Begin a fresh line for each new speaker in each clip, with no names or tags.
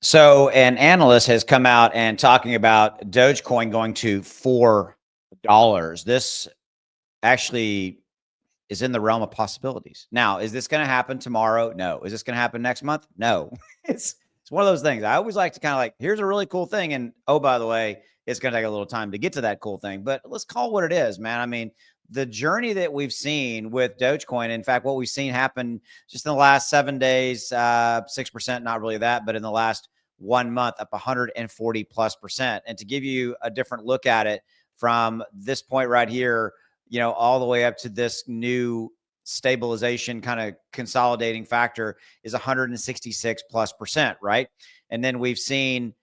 So an analyst has come out and talking about Dogecoin going to $4. This actually is in the realm of possibilities. Now, is this going to happen tomorrow? No. Is this going to happen next month? No. It's one of those things. I always like to kind of like, here's a really cool thing, and oh, by the way, it's going to take a little time to get to that cool thing. But let's call it what it is, man. I mean, the journey that we've seen with Dogecoin, in fact, what we've seen happen just in the last 7 days, 6%, not really that, but in the last 1 month, up 140+%. And to give you a different look at it from this point right here, all the way up to this new stabilization kind of consolidating factor is 166+%, right? And then we've seen,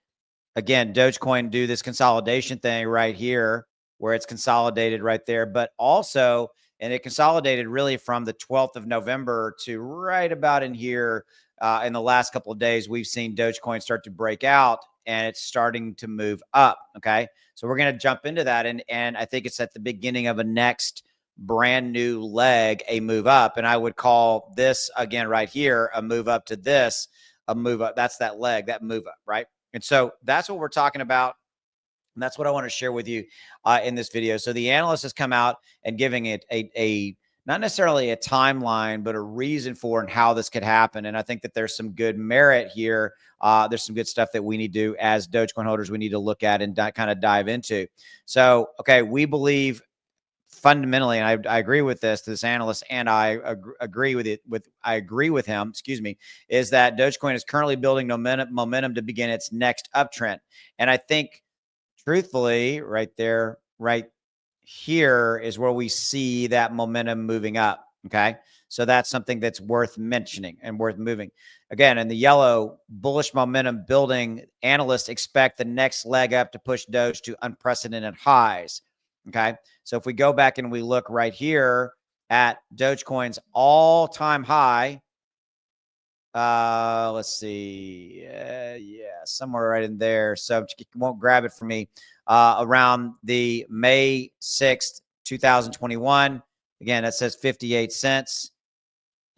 again, Dogecoin do this consolidation thing right here where it's consolidated right there, but also, and it consolidated really from the 12th of November to right about in here. In the last couple of days, we've seen Dogecoin start to break out and it's starting to move up. Okay. So we're going to jump into that. And I think it's at the beginning of a next brand new leg, a move up. And I would call this again right here, a move up to this, a move up. That's that leg, that move up. Right. And so that's what we're talking about. And that's what I want to share with you in this video. So the analyst has come out and giving it a not necessarily a timeline, but a reason for and how this could happen. And I think that there's some good merit here. There's some good stuff that we need to, as Dogecoin holders, we need to look at and kind of dive into. So, okay, we believe fundamentally, and I agree with this analyst, and I agree with it. I agree with him. Excuse me, is that Dogecoin is currently building momentum to begin its next uptrend, and I think truthfully, right there, right here is where we see that momentum moving up. Okay. So that's something that's worth mentioning and worth moving. Again, in the yellow, bullish momentum building, analysts expect the next leg up to push Doge to unprecedented highs. Okay. So if we go back and we look right here at Dogecoin's all-time high, let's see. Yeah, somewhere right in there. So it won't grab it for me. Around the May 6th, 2021. Again, that says 58 cents.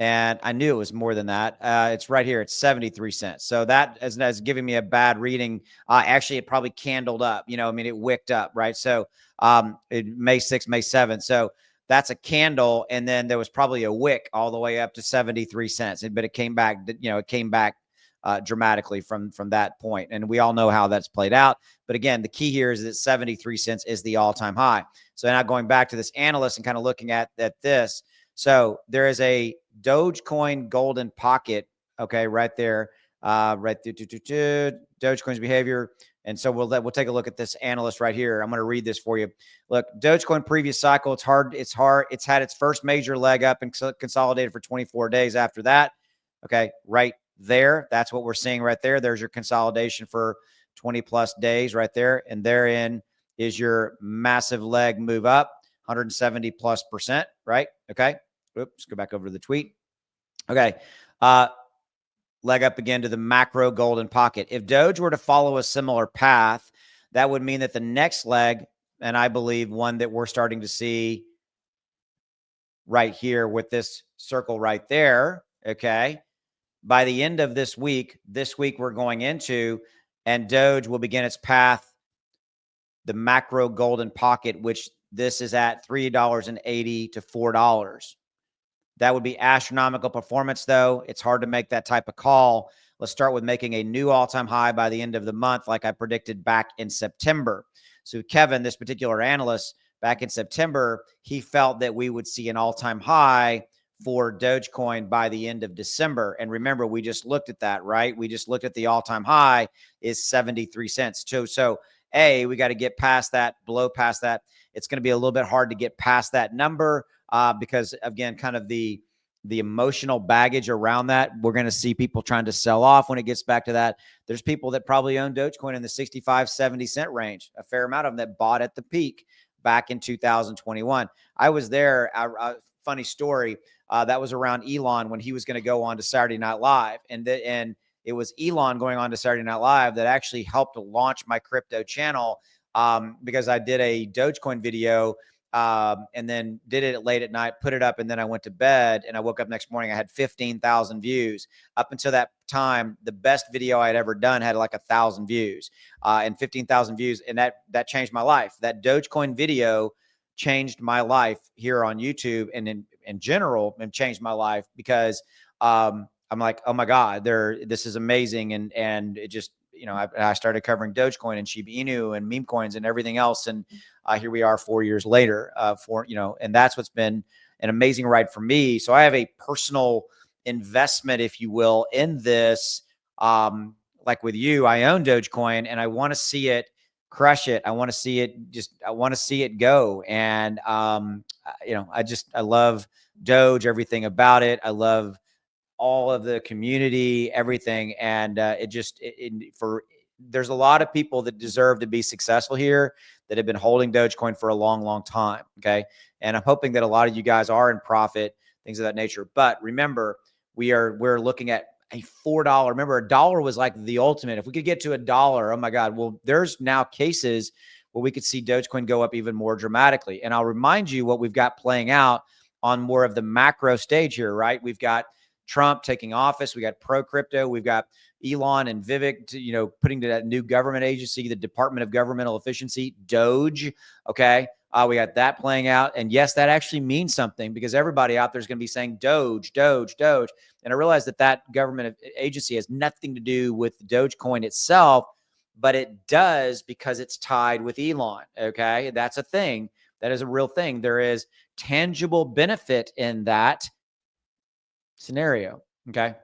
And I knew it was more than that. It's right here. It's 73 cents. So that is giving me a bad reading. Actually, it probably candled up. I mean, it wicked up, right? So May 6th, May 7th. So that's a candle. And then there was probably a wick all the way up to 73 cents. But it came back, dramatically from that point. And we all know how that's played out. But again, the key here is that 73 cents is the all-time high. So now going back to this analyst and kind of looking at this. So there is a Dogecoin golden pocket, okay, right there, right there, Dogecoin's behavior. And so we'll take a look at this analyst right here. I'm going to read this for you. Look, Dogecoin previous cycle, it's hard. It's had its first major leg up and consolidated for 24 days after that. Okay, right there. That's what we're seeing right there. There's your consolidation for 20 plus days right there. And therein is your massive leg move up, 170+%, right? Okay. Oops, go back over to the tweet. Okay. Leg up again to the macro golden pocket. If Doge were to follow a similar path, that would mean that the next leg, and I believe one that we're starting to see right here with this circle right there, okay, by the end of this week we're going into, and Doge will begin its path, the macro golden pocket, which this is at $3.80 to $4. That would be astronomical performance, though. It's hard to make that type of call. Let's start with making a new all-time high by the end of the month, like I predicted back in September. So Kevin, this particular analyst, back in September, he felt that we would see an all-time high for Dogecoin by the end of December. And remember, we just looked at that, right? We just looked at the all-time high is 73 cents too. So we got to get past that, blow past that. It's going to be a little bit hard to get past that number. Because again, kind of the emotional baggage around that, we're going to see people trying to sell off when it gets back to that. There's people that probably own Dogecoin in the 65, 70 cent range, a fair amount of them that bought at the peak back in 2021. I was there. Funny story. That was around Elon when he was going to go on to Saturday Night Live. And it was Elon going on to Saturday Night Live that actually helped to launch my crypto channel, because I did a Dogecoin video and then did it late at night, put it up, and then I went to bed, and I woke up next morning. I had 15,000 views. Up until that time, the best video I had ever done had like 1,000 views, and 15,000 views, and that changed my life. That Dogecoin video changed my life here on YouTube, and in general, and changed my life because I'm like, oh my God, this is amazing, and it just, I started covering Dogecoin and Shiba Inu and meme coins and everything else, and here we are 4 years later, and that's what's been an amazing ride for me. So I have a personal investment, if you will, in this. Like with you, I own Dogecoin, and I want to see it crush it. I want to see it I want to see it go. And, I love Doge, everything about it. I love all of the community, everything. And there's a lot of people that deserve to be successful here that have been holding Dogecoin for a long, long time. Okay. And I'm hoping that a lot of you guys are in profit, things of that nature. But remember, we're looking at a $4. Remember, a dollar was like the ultimate. If we could get to $1, oh my God. Well, there's now cases where we could see Dogecoin go up even more dramatically. And I'll remind you what we've got playing out on more of the macro stage here, right? We've got Trump taking office. We got pro crypto. We've got Elon and Vivek, putting to that new government agency, the Department of Governmental Efficiency, Doge. Okay. We got that playing out. And yes, that actually means something because everybody out there is going to be saying Doge, Doge, Doge. And I realize that government agency has nothing to do with Dogecoin itself, but it does because it's tied with Elon. Okay. That's a thing. That is a real thing. There is tangible benefit in that scenario. Okay.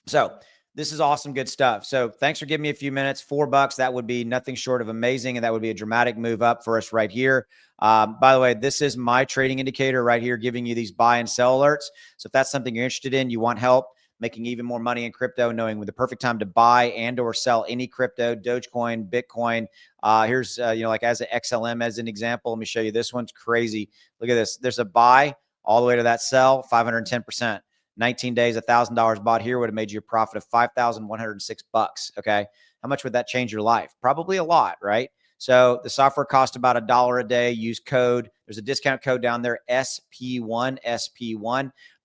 So this is awesome. Good stuff. So thanks for giving me a few minutes. $4. That would be nothing short of amazing. And that would be a dramatic move up for us right here. By the way, this is my trading indicator right here, giving you these buy and sell alerts. So if that's something you're interested in, you want help making even more money in crypto, knowing when the perfect time to buy and or sell any crypto, Dogecoin, Bitcoin. Here's, like as an XLM, as an example, let me show you. This one's crazy. Look at this. There's a buy all the way to that sell, 510%. 19 days, $1,000 bought here would have made you a profit of $5,106. Okay. How much would that change your life? Probably a lot, right? So the software costs about $1 a day. Use code. There's a discount code down there, SP1.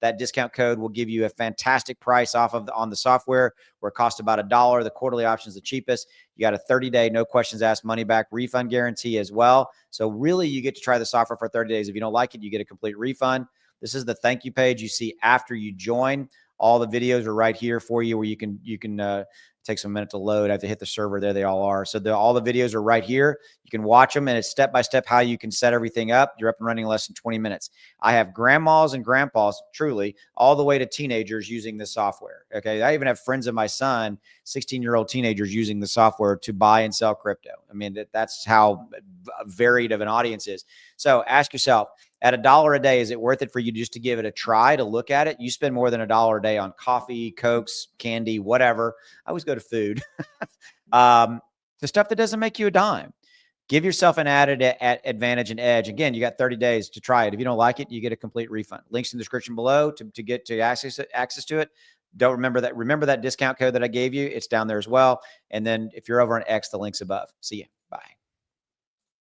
That discount code will give you a fantastic price on the software where it costs about $1. The quarterly option is the cheapest. You got a 30-day, no questions asked, money back refund guarantee as well. So really you get to try the software for 30 days. If you don't like it, you get a complete refund. This is the thank you page you see after you join. All the videos are right here for you where you can take some minute to load. I have to hit the server. There they all are. So all the videos are right here. You can watch them, and it's step-by-step how you can set everything up. You're up and running in less than 20 minutes. I have grandmas and grandpas, truly, all the way to teenagers using this software. Okay. I even have friends of my son, 16-year-old teenagers using the software to buy and sell crypto. I mean, that's how varied of an audience is. So ask yourself, at $1 a day, is it worth it for you just to give it a try, to look at it? You spend more than $1 a day on coffee, Cokes, candy, whatever. I always go to food. The stuff that doesn't make you a dime. Give yourself an added advantage and edge. Again, you got 30 days to try it. If you don't like it, you get a complete refund. Links in the description below to get to access to it. Remember that discount code that I gave you. It's down there as well. And then if you're over on X, the link's above. See you.